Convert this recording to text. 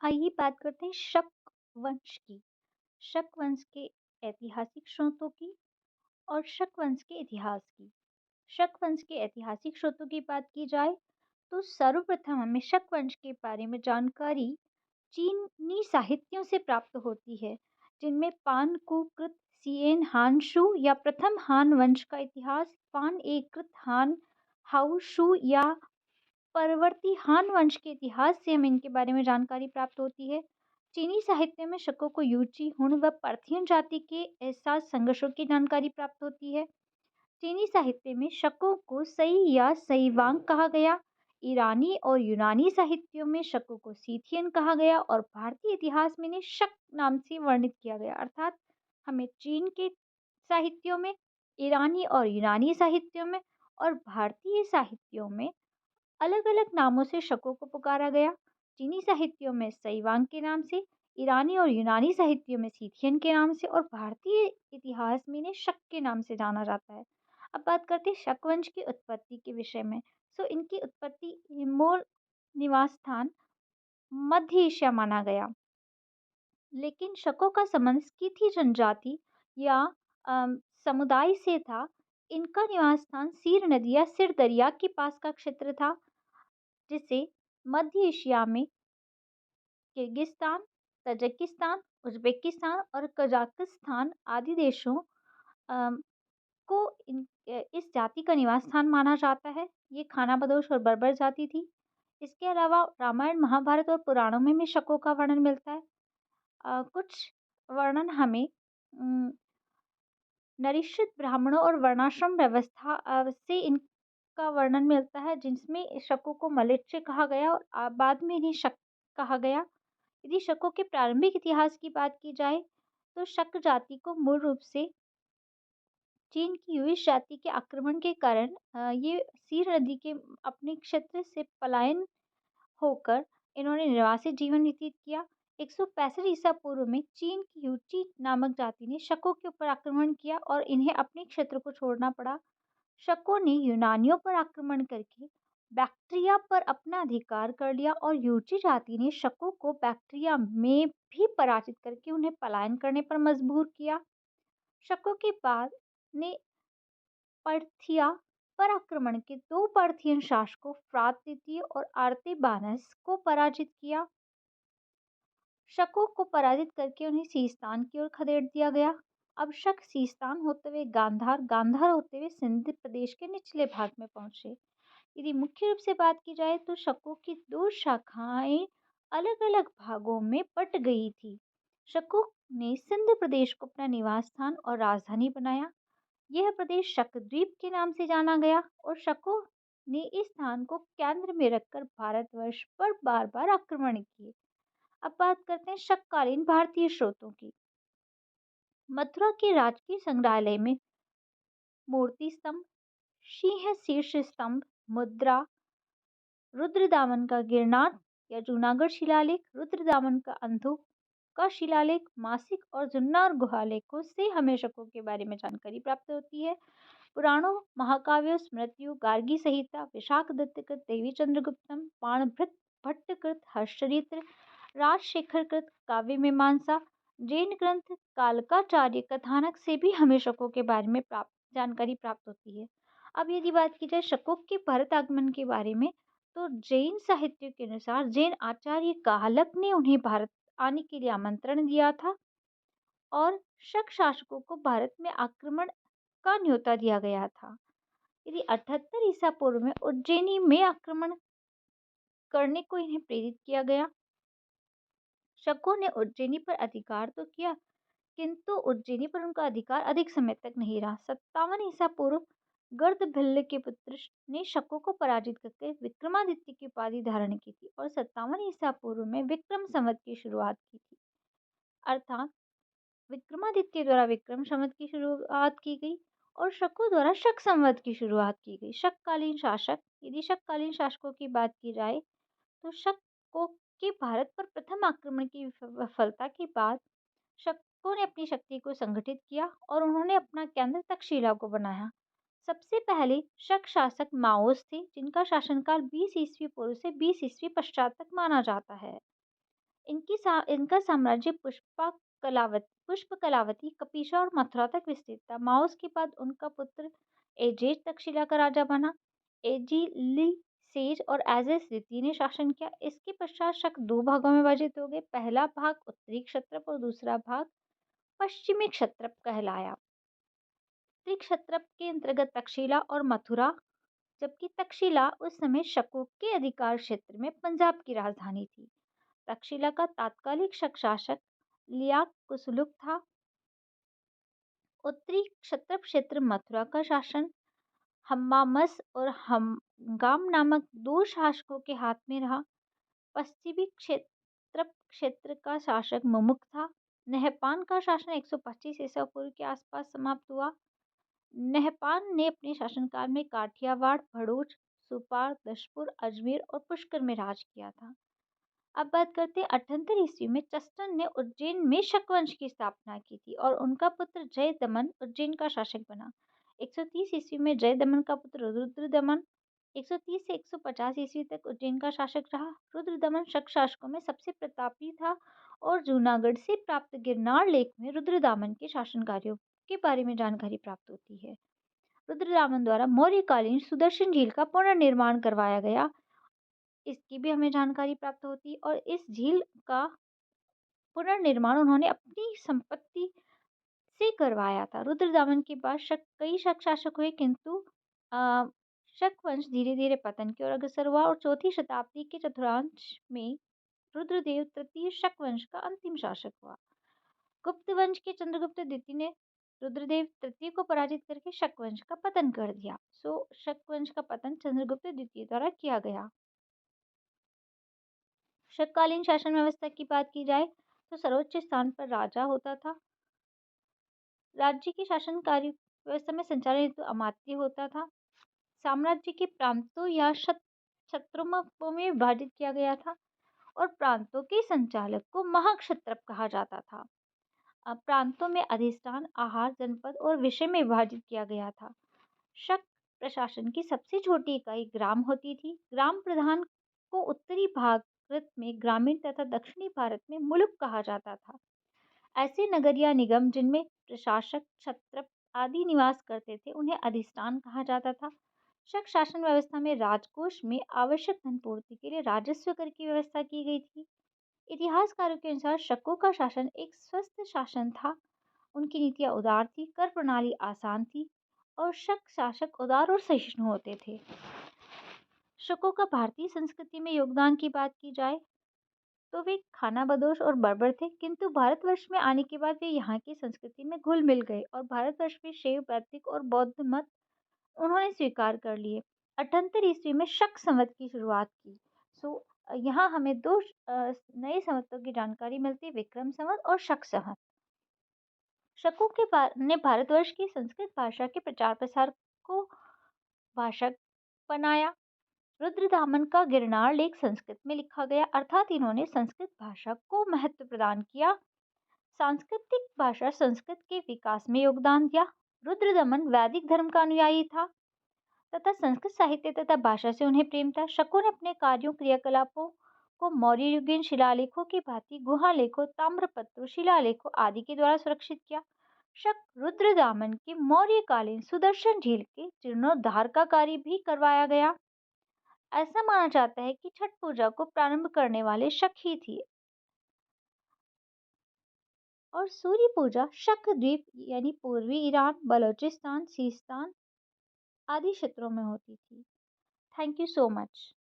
आइए बात करते हैं शक वंश की। शक वंश के ऐतिहासिक स्रोतों की और शक वंश के इतिहास की। शक वंश के ऐतिहासिक स्रोतों की बात की जाए तो सर्वप्रथम हमें शक वंश के बारे में जानकारी चीनी साहित्यों से प्राप्त होती है, जिनमें पानकुकृत सिएन हानशू या प्रथम हान वंश का इतिहास, पान एकृत हान हाउशू या परवर्ती हान वंश के इतिहास से हमें इनके बारे में जानकारी प्राप्त होती है। चीनी साहित्य में शकों को यूची, हुण व पार्थियन जाति के एहसास संघर्षों की जानकारी प्राप्त होती है। चीनी साहित्य में शकों को सई या सईवांग कहा गया। ईरानी और यूनानी साहित्यों में शकों को सीथियन कहा गया और भारतीय इतिहास में इन्हें शक नाम से वर्णित किया गया। अर्थात हमें चीन के साहित्यों में, ईरानी और यूनानी साहित्यों में और भारतीय साहित्यों में अलग-अलग नामों से शकों को पुकारा गया। चीनी साहित्यों में सईवांग के नाम से, ईरानी और यूनानी साहित्यों में सीथियन के नाम से और भारतीय इतिहास में इन्हें शक के नाम से जाना जाता है। अब बात करते हैं शक वंश की उत्पत्ति के विषय में। इनकी उत्पत्ति मूल निवास स्थान मध्य एशिया माना गया, लेकिन शकों का संबंध स्कीथी जनजाति या समुदाय से था। इनका निवास स्थान सीर नदी या सिर दरिया के पास का क्षेत्र था, जिसे मध्य एशिया में किर्गिस्तान, तजिकिस्तान, उज़्बेकिस्तान और कज़ाकिस्तान आदि देशों अम, को इस जाति का निवास स्थान माना जाता है। ये खानाबदोश और बर्बर जाति थी। इसके अलावा रामायण, महाभारत और पुराणों में भी शकों का वर्णन मिलता है। कुछ वर्णन हमें उम, नरीश्वत ब्राह्मणों और वर्णाश्रम व्यवस्था से इनका वर्णन मिलता है, जिसमें शकों को मलेच्छ कहा गया और बाद में इन्हें शक कहा गया। यदि शकों के प्रारंभिक इतिहास की बात की जाए तो शक जाति को मूल रूप से चीन की युइश जाति के आक्रमण के कारण ये सीर नदी के अपने क्षेत्र से पलायन होकर इन्होंने निर्वासित जीवन व्यतीत किया। 165 ईसा पूर्व में चीन की यूची नामक जाति ने शकों के ऊपर आक्रमण किया और इन्हें अपने क्षेत्र को छोड़ना पड़ा। शकों ने यूनानियों पर आक्रमण करके बैक्ट्रिया पर अपना अधिकार कर लिया और यूची जाति ने शकों को बैक्ट्रिया में भी पराजित करके उन्हें पलायन करने पर मजबूर किया। शकों के बाद ने पर्थिया पर आक्रमण के दो पार्थियन शासकों फ्रात द्वितीय और आर्तेबानस को पराजित किया। शकों को पराजित करके उन्हें सीस्तान की ओर खदेड़ दिया गया। अब शक सीस्तान होते हुए गांधार, गांधार होते हुए सिंध प्रदेश के निचले भाग में पहुंचे। यदि मुख्य रूप से बात की जाए तो शकों की दो शाखाएं अलग-अलग भागों में बट गई थी। शकों ने सिंध प्रदेश को अपना निवास स्थान और राजधानी बनाया। यह प्रदेश शकद्वीप के नाम से जाना गया और शकों ने इस स्थान को केंद्र में रखकर भारतवर्ष पर बार-बार आक्रमण किए। अब बात करते हैं शककालीन भारतीय स्रोतों की। मथुरा के राजकीय संग्रहालय में मूर्ति स्तंभ, सिंह शीर्ष स्तंभ, मुद्रा, रुद्रदामन का गिरनार या जूनागढ़ शिलालेख, रुद्रदामन का अंधो का शिलालेख, मासिक और जुन्नर गुहालेखों से हमें शकों के बारे में जानकारी प्राप्त होती है। पुराणों, महाकाव्यों, स्मृतियों, गार्गी संहिता, विशाखदत्तकृत, देवी चंद्रगुप्तम, बाणभट्ट भट्टकृत, हर्षचरित्र, राजशेखरकृत काव्य मीमांसा, जैन ग्रंथ, कालकाचार्य कथानक से भी हमें शकों के बारे में प्राप्त जानकारी प्राप्त होती है। अब यदि बात की जाए शकों के भारत आगमन के बारे में, तो जैन साहित्य के अनुसार जैन आचार्य काहलक ने उन्हें भारत आने के लिए आमंत्रण दिया था और शक शासकों को भारत में आक्रमण का न्योता दिया गया था। यदि 78 ईसा पूर्व में उज्जैनी में आक्रमण करने को इन्हें प्रेरित किया गया। शकों ने उज्जैनी पर अधिकार तो किया, किंतु उज्जैनी पर उनका अधिकार अधिक समय तक नहीं रहा। 57 ईसा पूर्व गर्दभिल्ल के पुत्र ने शकों को पराजित करके विक्रमादित्य की उपाधि धारण की थी और 57 ईसा पूर्व में विक्रम संवत की शुरुआत की थी। अर्थात विक्रमादित्य द्वारा विक्रम संवत की शुरुआत की गई और शकों द्वारा शक संवत की शुरुआत की गई। शककालीन शासक, यदि शककालीन शासकों की बात की जाए तो शकों के भारत पर प्रथम आक्रमण की विफलता के बाद शकों ने अपनी शक्ति को संगठित किया और उन्होंने अपना केंद्र तक्षशिला को बनाया। सबसे पहले शक शासक माओस थे, जिनका शासनकाल 20 ईस्वी पूर्व से 20 ईस्वी पश्चात तक माना जाता है। इनका साम्राज्य पुष्प कलावती, कपीशा और मथुरा तक विस्तृत था। माओस के बाद उनका पुत्र एजेज तक्षशिला का राजा बना। एजिलिसेज और एजेस द्वितीय ने शासन किया। इसके पश्चात शक दो भागों में विभाजित हो गए। पहला भाग उत्तरी क्षत्रप और दूसरा भाग पश्चिमी क्षत्रप कहलाया। उत्तरी क्षत्रप के अंतर्गत तक्षशिला और मथुरा, जबकि तक्षशिला उस समय शकों के अधिकार क्षेत्र में पंजाब की राजधानी थी। तक्षशिला का तात्कालिक शक शासक लियाक कुसलुक था। उत्तरी क्षत्रप क्षेत्र मथुरा का शासन हम्मामस और हमगाम नामक दो शासकों के हाथ में रहा। पश्चिमी क्षेत्रप क्षेत्र का शासक मुमुक था। नहपान का शासन 125 ईसा पूर्व के आसपास समाप्त हुआ। नहपान ने अपने शासनकाल में काठियावाड़, भरूच, सुपार, दशपुर, अजमेर और पुष्कर में राज किया था। अब बात करते हैं 78 ईस्वी में चस्टन ने उज्जैन में शक वंश की स्थापना की थी और उनका पुत्र जयदमन उज्जैन का शासक बना। 130 ईस्वी में जयदमन का पुत्र रुद्रदमन 130 से 150 ईस्वी तक उज्जैन का शासक रहा। रुद्रदमन शक शासकों में सबसे प्रतापी था और जूनागढ़ से प्राप्त गिरनार लेख में रुद्रदामन के शासन कार्यों के बारे में जानकारी प्राप्त होती है। रुद्रदामन द्वारा मौर्यकालीन सुदर्शन झील का पुनर्निर्माण करवाया गया, इसकी भी हमें जानकारी प्राप्त होती है। और इस झील का पुनर्निर्माण उन्होंने अपनी संपत्ति से करवाया था। रुद्रदामन के बाद कई शक शासक हुए, किंतु शक वंश धीरे धीरे पतन की ओर अग्रसर हुआ और चौथी शताब्दी के चतुर्थांश में रुद्रदेव तृतीय शक वंश का अंतिम शासक हुआ। गुप्त वंश के चंद्रगुप्त द्वितीय ने रुद्रदेव तृतीय को पराजित करके शक वंश का पतन कर दिया। शक वंश का पतन चंद्रगुप्त द्वितीय द्वारा किया गया। शककालीन शासन व्यवस्था की बात की जाए तो सर्वोच्च स्थान पर राजा होता था। राज्य की शासन कार्य व्यवस्था में संचालन हेतु अमात्य होता था। साम्राज्य के प्रांतों या क्षत्रों में विभाजित किया गया था और प्रांतों के संचालक को महाक्षत्रप कहा जाता था। प्रांतों में अधिष्ठान, आहार, जनपद और विषय में विभाजित किया गया था। शक प्रशासन की सबसे छोटी इकाई ग्राम होती थी। ग्राम प्रधान को उत्तरी भारत में ग्रामीण तथा दक्षिणी भारत में मुलुक कहा जाता था। ऐसे नगर या निगम जिनमें प्रशासक, क्षत्रप आदि निवास करते थे, उन्हें अधिष्ठान कहा जाता था। शक शासन व्यवस्था में राजकोष में आवश्यक धन पूर्ति के लिए राजस्व कर की व्यवस्था की गई थी। इतिहासकारों के अनुसार शकों का शासन एक स्वस्थ शासन था। उनकी नीतियां उदार थी, कर प्रणाली आसान थी और शक शासक उदार और सहिष्णु होते थे। शकों का भारतीय संस्कृति में योगदान की बात की जाए तो वे खानाबदोश और बर्बर थे, किंतु भारतवर्ष में आने के बाद वे यहाँ की संस्कृति में घुल मिल गए और भारतवर्ष में शैव, वैदिक और बौद्ध मत उन्होंने स्वीकार कर लिए। 78 ईस्वी में शक संवत की शुरुआत की। यहाँ हमें दो नए संवतों की जानकारी मिलती है, विक्रम संवत और शक संवत। शकों ने भारतवर्ष की संस्कृत भाषा के प्रचार प्रसार को भाषा बनाया। रुद्रदामन का गिरनार लेख संस्कृत में लिखा गया, अर्थात इन्होंने संस्कृत भाषा को महत्व प्रदान किया। सांस्कृतिक भाषा संस्कृत के विकास में योगदान दिया। रुद्रदमन वैदिक धर्म का अनुयायी था तथा संस्कृत साहित्य तथा भाषा से उन्हें प्रेम था। शकों ने अपने कार्यों, क्रियाकलापों को मौर्य युगीन शिलालेखों की भांति गुहा लेखों, ताम्रपत्रों, शिलालेखों आदि के द्वारा सुरक्षित किया। शक रुद्रदामन के मौर्यकालीन सुदर्शन झील के जीर्णोद्धार का कार्य भी करवाया गया। ऐसा माना जाता है कि छठ पूजा को प्रारंभ करने वाले शक ही थे और सूर्य पूजा शक द्वीप यानी पूर्वी ईरान, बलोचिस्तान, सीस्तान आदि क्षेत्रों में होती थी। Thank you so much.